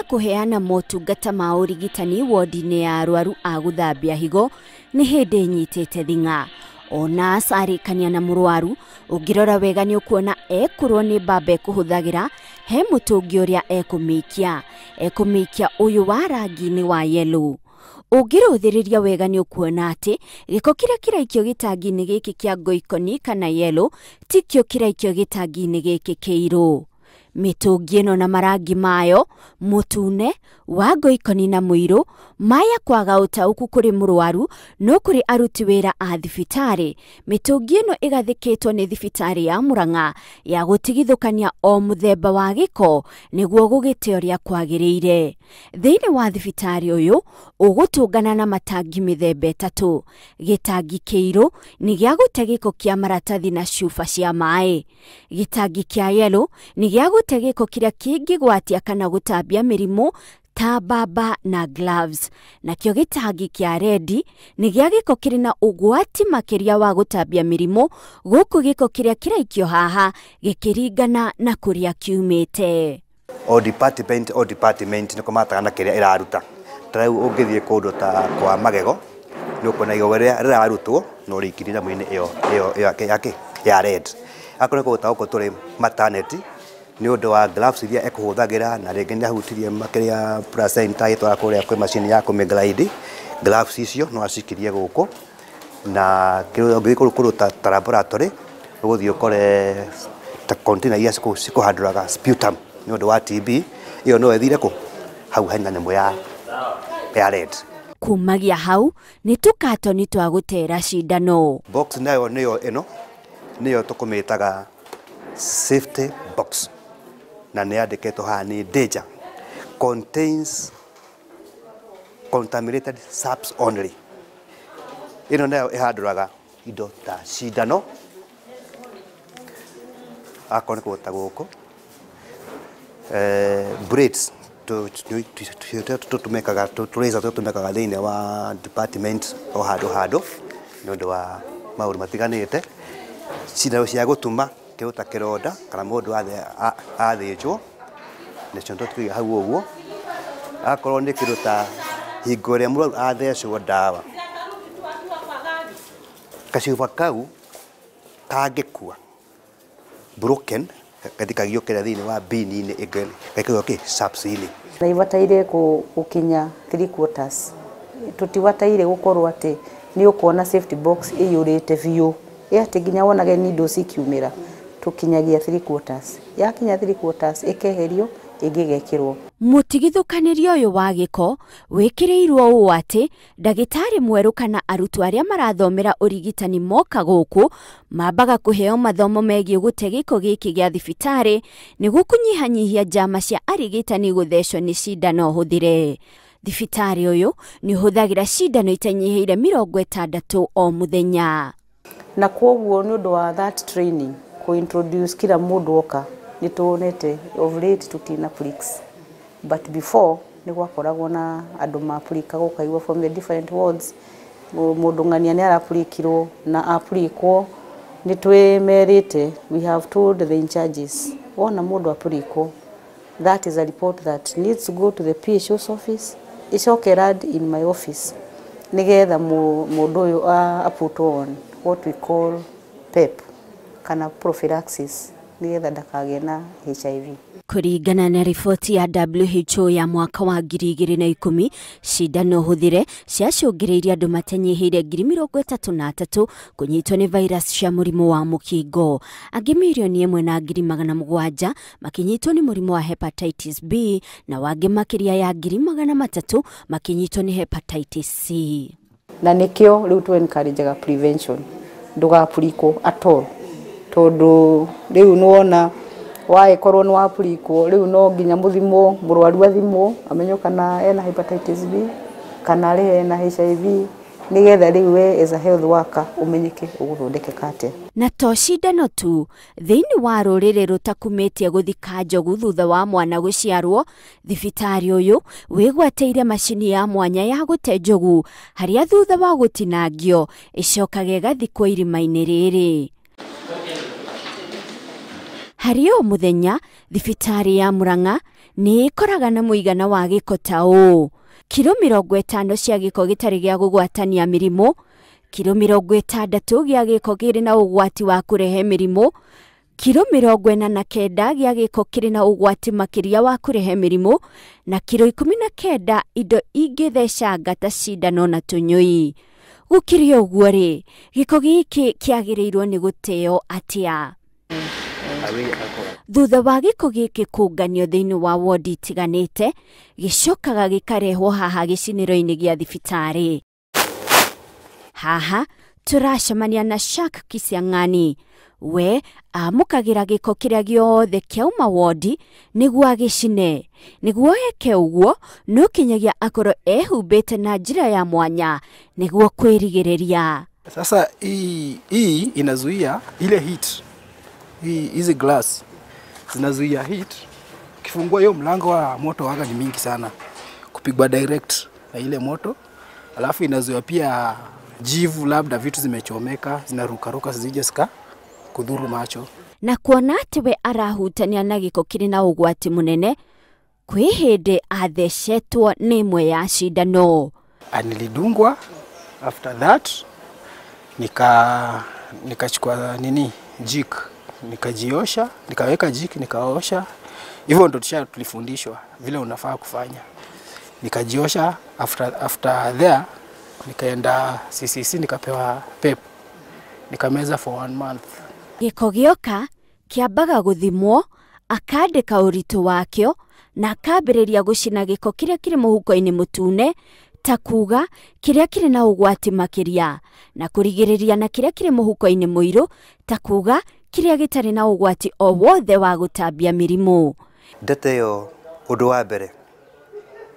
kuheana motungata ma urigitani wodi-ini ya arwaru a guthambia higo ni hindi nyitite thinga. Ona sarikania na murwaru ungirora wega ni ukuona ekurwo ni mbamba kuhuthagira he mutungi uria ekumikia uyu wa rangi-ini wa yellow. Ungiruthiriria wega ni ukuona ati giko kiria kiraikio gitangi-ini giki kia ngoikoni kana yellow tikio kiraikio gitangi-ini giki kiiru. Mitungi ino na marangi mayo mutune wa ngoikoni na muiru maya kwaga utauku kuri murwaru no kuri aruti wira a thibitari. Mitungi ino igathikitwo ni thibitari ya Murang'a ya gutigithukania o muthemba wa giko niguo gugite uria kwagiriire. Thiini wa thibitari uyu ugutungana na matangi mithemba itatu. Gitangi kiiru ni gia gute giko kia maratathi na cuba cia mai. Gitangi kia yellow ni gia gute giko kiria kingigwatia kana gutambia mirimu ta mbamba na gloves. Nakio gitangi kia red ni gia giko kiri na ugwati makiria wa gutambia mirimu guku giko kiria kiraikio haha gikiringana na kuria kiumite. O department niko matagana kiria iraruta. Tarau ungithie kundu ta kwa magego ni ukona igo riria arutwo no rikirira mwini iyo ya red. Akone ko utauko turi maternity ni undu wa gloves iria ekuhuthagira na ringi ni ahutirie makiria placenta itwara kuria kwi machine ya kumiglide. Gloves icio no acikirie guku na kiru ngikuruta laboratory uguthie ukore ta container iria cikuhanduraga sputum ni undu wa TB iyo no ethire ku hau hena nemo ya red. Kumagia hau ni tukatoni twa gutera cindano. Box nayo niyo ino niyo tukumitaga safety box na ni andiketwo haha ni danger contains contaminated subs only. Ino nayo ihanduraga indo ta cindano akone kuota guku braids tumekaga tumekaga thiini wa department o handu ni undu wa maundu matiganite. Cindano cia gutuma kiuta kironda kana mundu athinjwo nicio tukiga hau uguo. Akorwo ni kindu ta hingo ria murwaru athecwo ndawa kacuba kau kangikua broken kathikagio kiria thiini wa bin-ini gakigwo subs-ini. Na ibataire gukinya 3 quarters. Tutibataire gukorwo ati ni ukona safety box iyurite biu ati ginya wonage ni ndo cikiumira tukinyagia 3 quarters. Yakinya 3 quarters ikeherio igigekirwo. Mutigithukanirio uyu wa giko wikirirwo uu ati ndagitari mweru kana arutwo aria marathomera urigitani moka guku mambaga kuheo mathomo megie gute giko giki gia thibitari niguo kunyihanyihia njama cia arigitani guthecwo ni cindano huthire. Thibitari uyu ni huthagira cindano itanyihiire 60 o muthenya. Na kwoguo ni undu wa that training ku introduce kila mundu oka ni tuonete of late tutina pricks, but before ni gwakoragwo na andu mapurika gukaigwa from the different wards. Mundu ngania ni arapurikirwo na apurikwo ni twemerite. We have told the in charges wona mundu apurikwo, that is a report that needs to go to the PHO's office. Icokerad in my office nigetha mundu uyu put on what we call PEP kana prophylaxis nigetha ndakagĩa na HIV. Kuringana na riboti ya WHO ya mwaka wa 2010 cindano huthire ciacungiririe andu matanyihiire 33,000 kunyitwo ni virus cia murimu wa mukingo. Angi milioni 1,700,000 makinyitwo ni murimu wa hepatitis B na wangi makiria ya 300,000 makinyitwo ni hepatitis C. Na nikio riu tu encourage prevention ndugapuriko at all tondu riu nuona waekorwo ni wapurikwo riu no nginya muthimo murwaru athimo amenyo kana ena hepatitis B kana ari ena HIV nigetha riu we as a health worker umenyeke uguthondekeka atia. Na to cindano tu thiini wa ruriri rutakumitie guthika njogu thutha wa mwana guciarwo, thibitari uyu wigwateire mashini ya mwanya ya gute njogu haria thutha wa gutinangio icokage gathikwo irima-ini riri. Hari o muthenya thibitari ya Murang'a nĩ ĩkoraga na mũigana wa gĩko ta ũũ: kiro 50 cia gĩko gĩtarĩ gĩa gũgwatania mĩrimũ, kiro 60 gĩa gĩko kĩrĩ na ũgwati wa kũrehe mĩrimũ, kiro 49 gĩa gĩko kĩrĩ na ũgwati makĩria wa kũrehe mĩrimũ, na kiro 19 indo ingĩthecanga ta cindano na tũnyũi. Gũkĩrĩ ũguo rĩ, gĩko gĩkĩ kĩagĩrĩirwo nĩ gũteo atĩa? Thutha wa gĩko gĩkĩ kũnganio thĩinĩ wa wodi itiganĩte, gĩcokaga gĩkarehwo haha gĩcinĩro-inĩ gĩa thibitarĩ. Haha tũracemania na Shak Kisiang'ani. We amũkagĩra gĩko kĩrĩa gĩothe kĩauma wodi nĩguo agĩcine. Nĩguo eke ũguo, no kinyagia akorwo ehumbĩte na njĩra ya mwanya nĩguo kwĩrigĩrĩria. Sasa hii inazuia ile heat. Hizi glass zinazuia heat. Ukifungua hiyo mlango wa moto waga ni mingi sana kupigwa direct na ile moto. Alafu inazuia pia jivu, labda vitu zimechomeka zinarukaruka zisije zika kudhuru macho. Na kuona atĩ we arahutania na gĩko kĩrĩ na ũgwati mũnene, kwĩ hĩndĩ athecetwo nĩ ĩmwe ya cindano. Nilidungwa. After that nikachukua jik, nikajiosha, nikaweka jik, nikaosha. Hivyo ndo tulifundishwa vile unafaa kufanya. Nikajiosha. After there nikaenda CCC, nikapewa PEP, nikameza for 1 month. Gĩko gĩoka kĩambaga gũthimwo, akandĩka ũritũ wakĩo, na akambĩrĩria gũcina gĩko kĩrĩa kĩrĩ mũhuko-inĩ mũtune, ta kuga kĩrĩa kĩrĩ na ũgwati makĩria, na kũrigĩrĩria na kĩrĩa kĩrĩ mũhuko-inĩ mũirũ, ta kuga kĩrĩa gĩtarĩ na ũgwati o wothe wa gũtambia mĩrimũ. Ndete ĩyo ũndũ wa mbere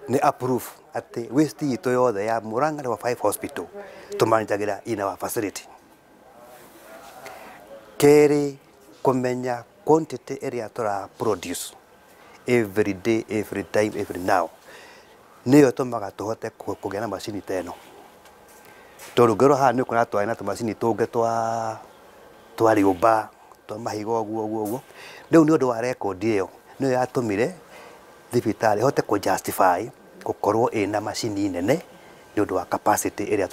nĩ approve atĩ waste itũ yothe ya Murang'a wa 5 hospital tũmanagĩra in our facility. Keri kumenya quantity ĩrĩa tũra produce every day, every time, every now. Nĩyo tũmaga tũhote kũgĩa na macini ta ĩno. Tondũ ngero haha nĩ ũkona twarĩ na tũmacini tũngĩ twa rĩũmba, twa mahiga ũguo. Rĩu nĩ ũndũ wa rekondi ĩyo nĩyo yatũmire thibitarĩ hote kũ-justify gũkorwo ĩna macini nene nĩ ũndũ wa capacity ĩrĩa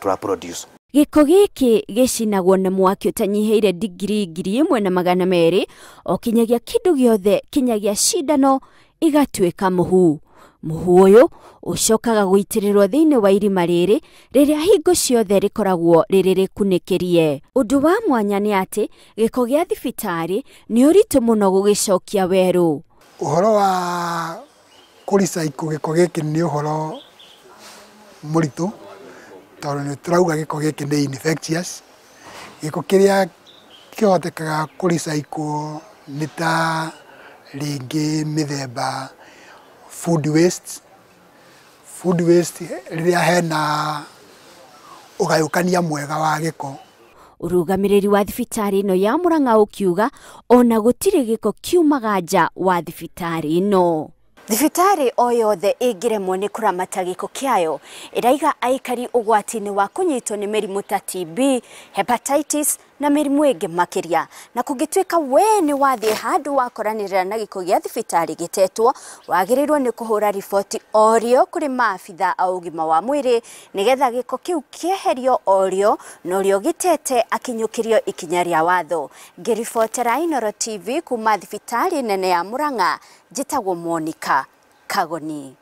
tũra produce. Gĩko gĩkĩ gĩcinagwo na mwaki ũtanyihĩire digrii 1200 o kinyagia kĩndũ gĩothe kinyagia cindano igatuĩka mũhu. Mũhu ũyũ ũcokaga gũitĩrĩrwo thĩinĩ wa irima rĩrĩ rĩrĩa hingo ciothe rĩkoragwo rĩrĩ rĩkunĩkĩrie. Ũndũ wa mwanya nĩ atĩ gĩko gĩa thibitarĩ nĩ ũritũ mũno gũgĩcokia werũ. Ũhoro wa kũrecycle gĩko gĩkĩ nĩ ũhoro mũritũ, tondũ nĩ tũrauga gĩko gĩkĩ nĩ infectious. Gĩko kĩrĩa kĩhotekaga kũrecycle nĩ ta rĩngĩ mĩthemba food waste. Food waste rĩrĩa hena ũgayũkania mwega wa gĩko. Ũrũgamĩrĩri wa thibitarĩ ĩno ya Murang'a ũkiuga ona gũtirĩ gĩko kiumaga nja wa thibitarĩ ĩno. Thibitarĩ o yothe ĩngĩremwo nĩ kũramata gĩko kĩayo ĩraiga aikari ũgwati-inĩ wa kũnyitwo nĩ mĩrimũ ta TB, hepatitis na mĩrimũ ĩngĩ makĩria. Na kũngĩtuĩka we nĩ wathiĩ handũ wakoranĩrĩra na gĩko gĩa thibitarĩ gĩtetwo, wagĩrĩirwo nĩ kũhũra riboti orĩo kũrĩ maabitha a ũgima wa mwĩrĩ nĩgetha gĩko kĩu kĩeherio orĩo na ũrĩa gĩtete akinyũkĩrio ikinya rĩa watho. Ngĩribotera Inooro TV kuma thibitarĩ nene ya Murang'a, njĩtagwo Monica Kagoni.